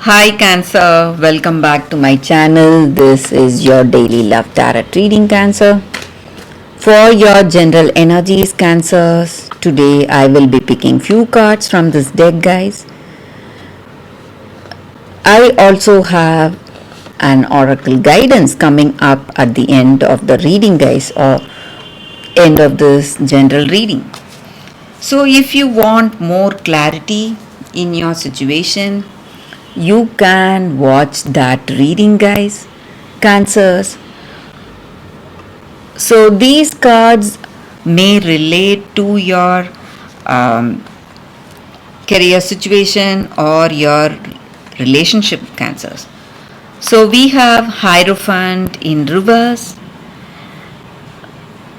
Hi Cancer, welcome back to my channel. This is your daily love tarot reading, Cancer. For your general energies, Cancers, today I will be picking few cards from this deck, guys. I also have an oracle guidance coming up at the end of the reading, guys, or end of this general reading. So if you want more clarity in your situation, you can watch that reading, guys. Cancers. So these cards may relate to your um, career situation or your relationship, Cancers. So we have Hierophant in reverse,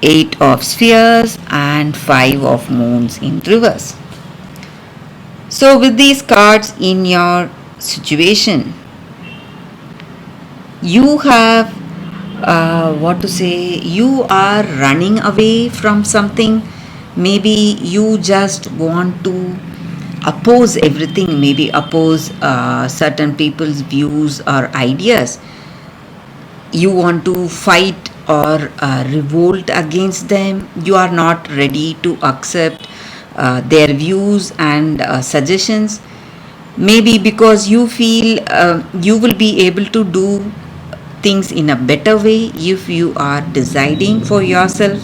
8 of spheres and 5 of moons in reverse. So with these cards in your situation, you have you are running away from something. Maybe you just want to oppose everything, maybe oppose certain people's views or ideas. You want to fight or revolt against them. You are not ready to accept their views and suggestions, maybe because you feel you will be able to do things in a better way if you are deciding for yourself.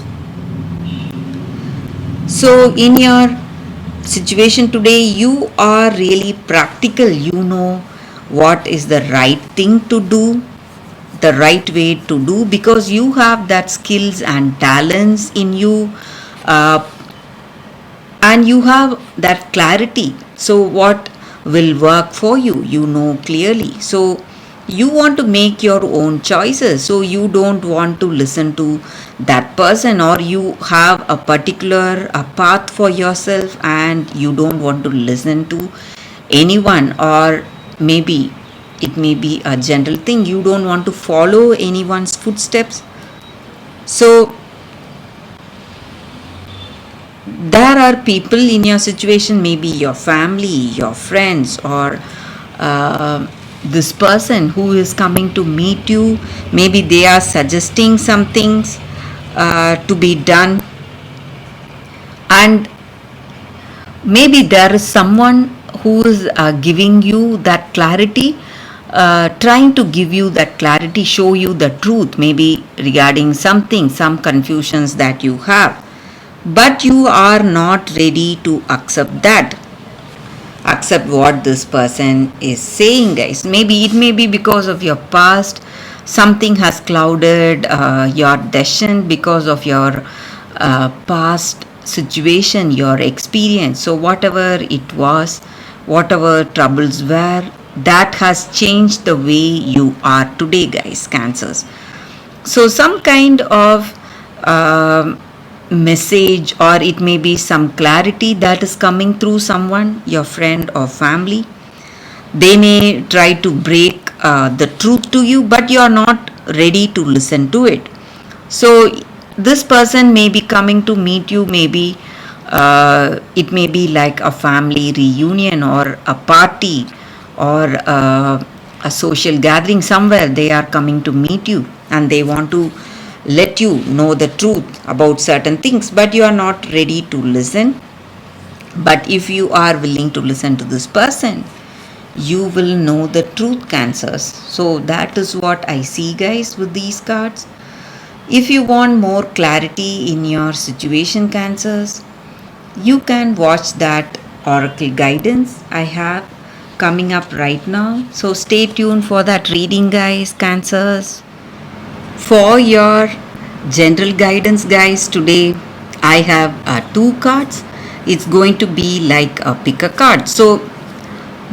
So in your situation today, you are really practical. You know what is the right thing to do, the right way to do, because you have that skills and talents in you, uh, and you have that clarity. So what will work for you, you know clearly. So you want to make your own choices, so you don't want to listen to that person, or you have a particular path for yourself and you don't want to listen to anyone, or maybe it may be a general thing, you don't want to follow anyone's footsteps. So there are people in your situation, maybe your family, your friends, or this person who is coming to meet you. Maybe they are suggesting some things to be done, and maybe there is someone who is giving you that clarity, trying to give you that clarity, show you the truth, maybe regarding something, some confusions that you have, but you are not ready to accept what this person is saying, guys. Maybe it may be because of your past, something has clouded your decision because of your past situation, your experience. So whatever it was, whatever troubles were, that has changed the way you are today, guys, Cancers. So some kind of message, or it may be some clarity that is coming through someone, your friend or family. They may try to break the truth to you, but you are not ready to listen to it. So this person may be coming to meet you, maybe it may be like a family reunion or a party, or a social gathering somewhere. They are coming to meet you and they want to let you know the truth about certain things, but you are not ready to listen. But if you are willing to listen to this person, you will know the truth, Cancers. So that is what I see, guys, with these cards. If you want more clarity in your situation, Cancers, you can watch that oracle guidance I have coming up right now. So stay tuned for that reading, guys, Cancers. For your general guidance, guys, today I have two cards. It's going to be like a pick a card. So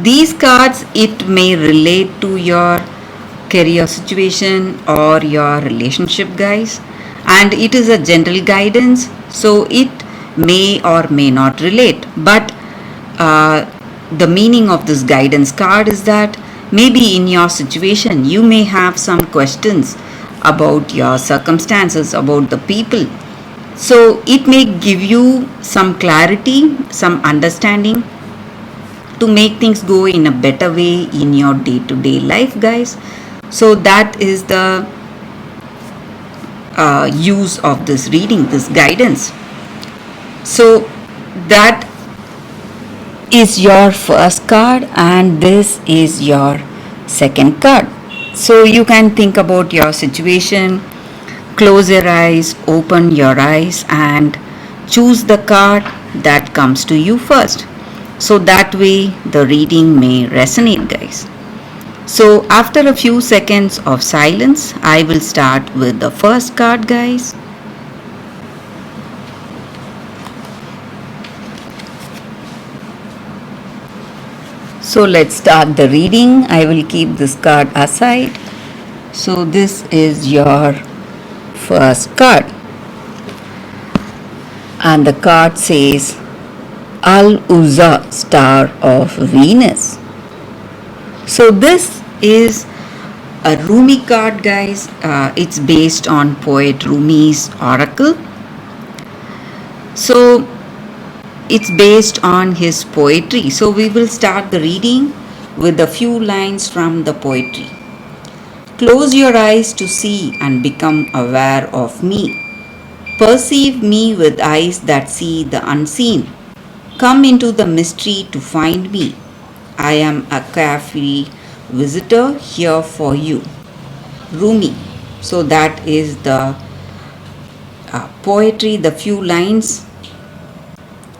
these cards, it may relate to your career situation or your relationship, guys, and it is a general guidance, so it may or may not relate. But the meaning of this guidance card is that maybe in your situation you may have some questions about your circumstances, about the people. So it may give you some clarity, some understanding to make things go in a better way in your day to day life, guys. So, that is the use of this reading, this guidance. So, that is your first card, and this is your second card. So, you can think about your situation, close your eyes, open your eyes, and choose the card that comes to you first. So that way the reading may resonate, guys. So after a few seconds of silence, I will start with the first card, guys. So let's start the reading. I will keep this card aside. So this is your first card, and the card says Al Uzza, star of Venus. So this is a Rumi card, guys. It's based on poet Rumi's oracle. So it's based on his poetry. So we will start the reading with a few lines from the poetry. Close your eyes to see and become aware of me. Perceive me with eyes that see the unseen. Come into the mystery to find me. I am a carefree visitor here for you. Rumi. So that is the poetry, the few lines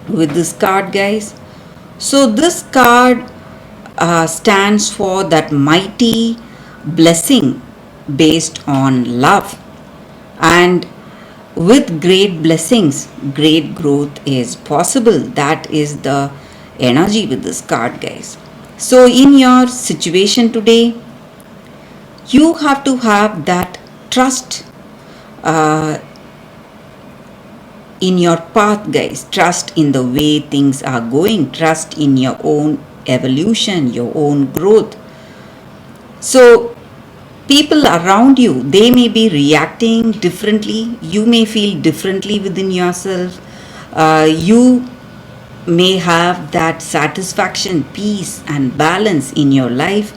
with this card, guys. So this card stands for that mighty blessing based on love, and with great blessings great growth is possible. That is the energy with this card, guys. So in your situation today, you have to have that trust in your path, guys. Trust in the way things are going, trust in your own evolution, your own growth. So people around you, they may be reacting differently. You may feel differently within yourself. You may have that satisfaction, peace and balance in your life,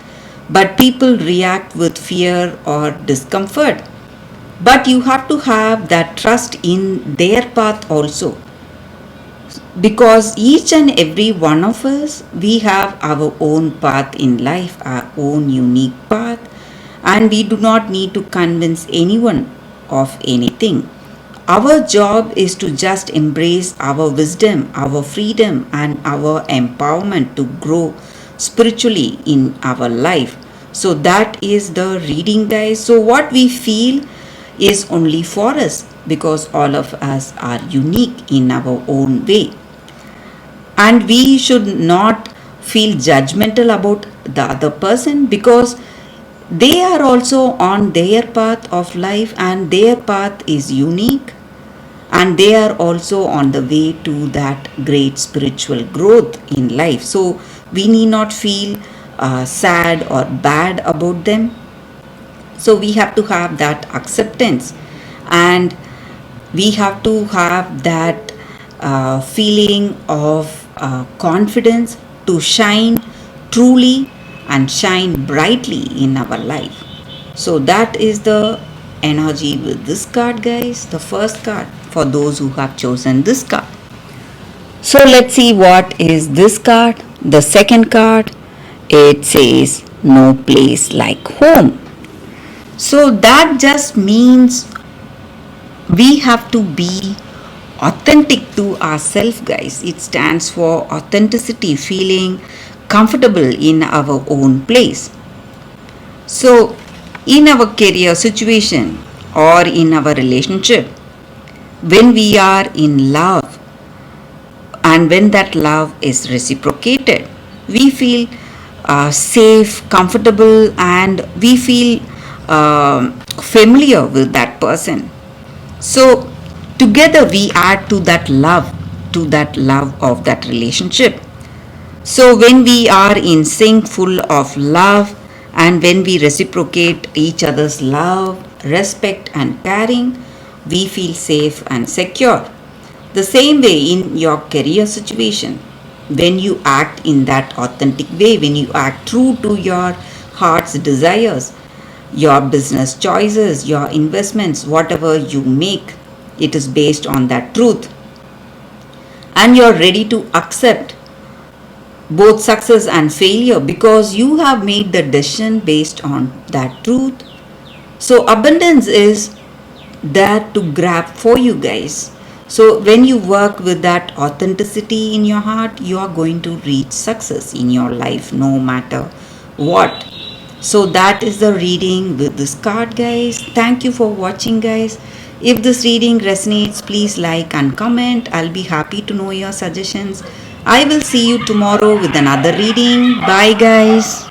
but people react with fear or discomfort. But you have to have that trust in their path also, because each and every one of us, we have our own path in life, our own unique path, and we do not need to convince anyone of anything. Our job is to just embrace our wisdom, our freedom, and our empowerment to grow spiritually in our life. So that is the reading, guys. So what we feel is only for us, because all of us are unique in our own way. And we should not feel judgmental about the other person, because they are also on their path of life, and their path is unique, and they are also on the way to that great spiritual growth in life. So we need not feel sad or bad about them. So we have to have that acceptance, and we have to have that feeling of confidence to shine truly and shine brightly in our life. So that is the energy with this card, guys. The first card for those who have chosen this card. So let's see what is this card. The second card, it says no place like home. So that just means we have to be authentic to ourselves, guys. It stands for authenticity, feeling comfortable in our own place. So in our career situation or in our relationship, when we are in love and when that love is reciprocated, we feel safe, comfortable, and we feel familiar with that person. So together we add to that love of that relationship. So when we are in sync, full of love, and when we reciprocate each other's love, respect and caring, we feel safe and secure. The same way in your career situation, when you act in that authentic way, when you act true to your heart's desires, your business choices, your investments, whatever you make, it is based on that truth. And you're ready to accept both success and failure because you have made the decision based on that truth. So, abundance is there to grab for you guys. So, when you work with that authenticity in your heart, you are going to reach success in your life no matter what. So, that is the reading with this card, guys. Thank you for watching, guys. If this reading resonates, please like and comment. I'll be happy to know your suggestions. I will see you tomorrow with another reading. Bye, guys.